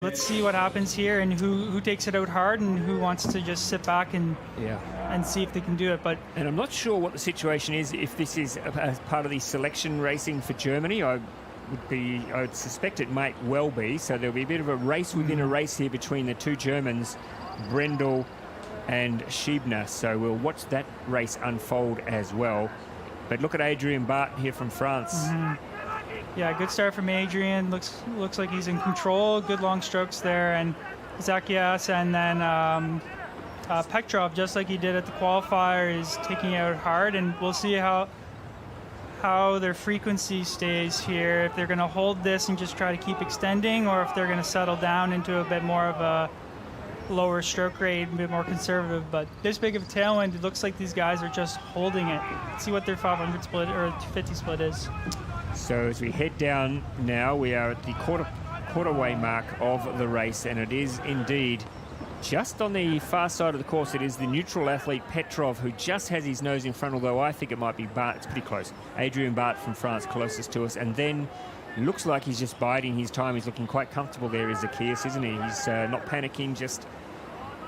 Let's see what happens here and who takes it out hard and who wants to just sit back and see if they can do it. And I'm not sure what the situation is, if this is a part of the selection racing for Germany. I would suspect it might well be. So there'll be a bit of a race within a race here between the two Germans, Brendel and Scheibner. So we'll watch that race unfold as well. But look at Adrien Bart here from France. Yeah, good start from Adrien. Looks like he's in control. Good long strokes there, and Isaquias, and then Petrov, just like he did at the qualifier, is taking out hard. And we'll see how their frequency stays here. If they're going to hold this and just try to keep extending, or if they're going to settle down into a bit more of a lower stroke rate, a bit more conservative. But this big of a tailwind, it looks like these guys are just holding it. Let's see what their 500 split or 250 split is. So as we head down now, we are at the quarterway mark of the race, and it is indeed just on the far side of the course. It is the neutral athlete Petrov who just has his nose in front, although I think it might be Bart. It's pretty close. Adrien Bart from France closest to us, and then looks like he's just biding his time. He's looking quite comfortable there, Isaquias, isn't he? He's not panicking, just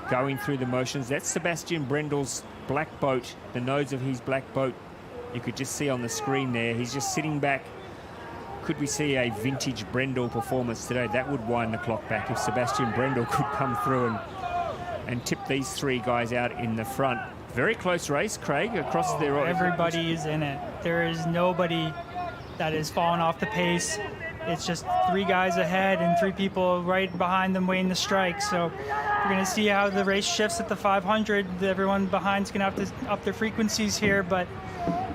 going through the motions. That's Sebastian Brendel's black boat, the nose of his black boat. You could just see on the screen there. He's just sitting back. Could we see a vintage Brendel performance today? That would wind the clock back if Sebastian Brendel could come through and tip these three guys out in the front. Very close race, Craig, across the road. Everybody is in it. There is nobody that is falling off the pace. It's just three guys ahead and three people right behind them waiting to strike. So we're going to see how the race shifts at the 500. Everyone behind is going to have to up their frequencies here, but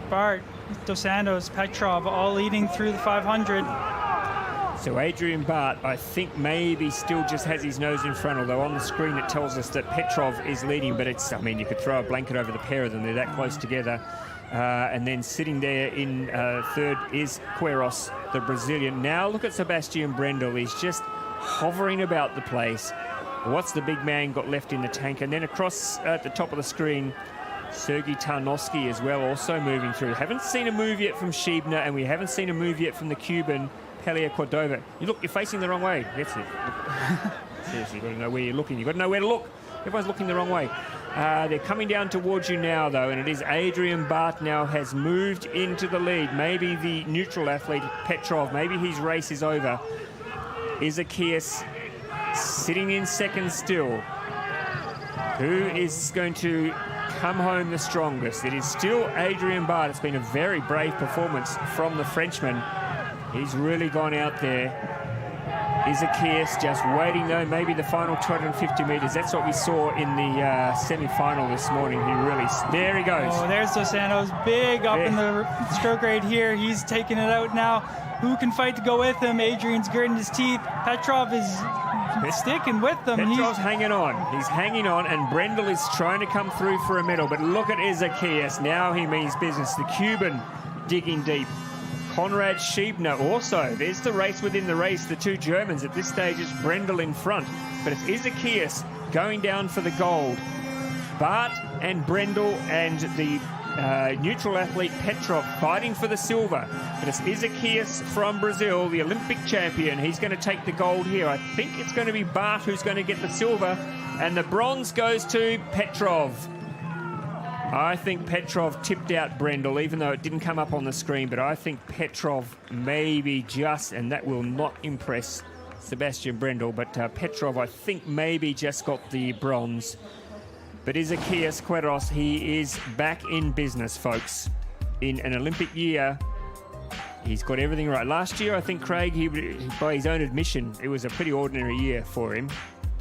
Bart, Dos Santos, Petrov, all leading through the 500. So Adrien Bart, I think, maybe still just has his nose in front, although on the screen it tells us that Petrov is leading, but it's, I mean, you could throw a blanket over the pair of them. They're that close together. And then sitting there in third is Queiroz, the Brazilian. Now look at Sebastian Brendel. He's just hovering about the place. What's the big man got left in the tank? And then across at the top of the screen, Sergei Tarnowski as well, also moving through. Haven't seen a move yet from Scheibner, and we haven't seen a move yet from the Cuban, Pelia Cordova. You're facing the wrong way. That's it. Seriously, you've got to know where you're looking. You've got to know where to look. Everyone's looking the wrong way. They're coming down towards you now, though, and it is Adrien Bart now has moved into the lead. Maybe the neutral athlete, Petrov, maybe his race is over. Isaquias sitting in second still. Who is going to come home the strongest? It is still Adrien Bart. It's been a very brave performance from the Frenchman. He's really gone out there. Isaquias just waiting, though, maybe the final 250 metres. That's what we saw in the semi-final this morning. He really... There he goes. Oh, there's Dos Santos, big up in the stroke right here. He's taking it out now. Who can fight to go with him? Adrian's gritting his teeth. Petrov is sticking with them. Petrov's hanging on. He's hanging on, and Brendel is trying to come through for a medal. But look at Isaquias. Now he means business. The Cuban digging deep. Konrad Scheibner also. There's the race within the race. The two Germans at this stage is Brendel in front. But it's Isaquias going down for the gold. Bart and Brendel and the neutral athlete Petrov fighting for the silver. But it's Isaquias from Brazil, the Olympic champion. He's going to take the gold here. I think it's going to be Bart who's going to get the silver. And the bronze goes to Petrov. I think Petrov tipped out Brendel, even though it didn't come up on the screen. But I think Petrov maybe just, and that will not impress Sebastian Brendel, but Petrov, I think, maybe just got the bronze. But Isaquias Queiroz, he is back in business, folks. In an Olympic year, he's got everything right. Last year, I think, Craig, by his own admission, it was a pretty ordinary year for him.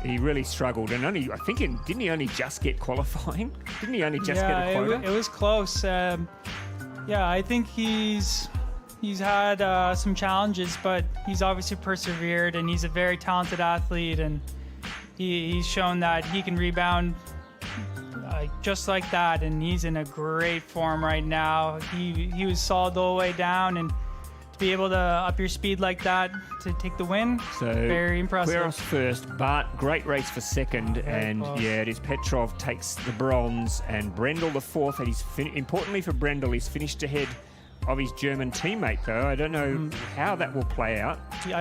He really struggled, and only, I think, didn't he only just get qualifying? Didn't he only just get a quota? It was close. Yeah, I think he's had some challenges, but he's obviously persevered, and he's a very talented athlete, and he's shown that he can rebound just like that, and he's in a great form right now. He was solid the whole way down, and to be able to up your speed like that to take the win, so very impressive. Queiroz first, Bart, great race for second, and yeah, it is Petrov takes the bronze, and Brendel the fourth, and he's importantly for Brendel, he's finished ahead of his German teammate, though. I don't know how that will play out. Yeah.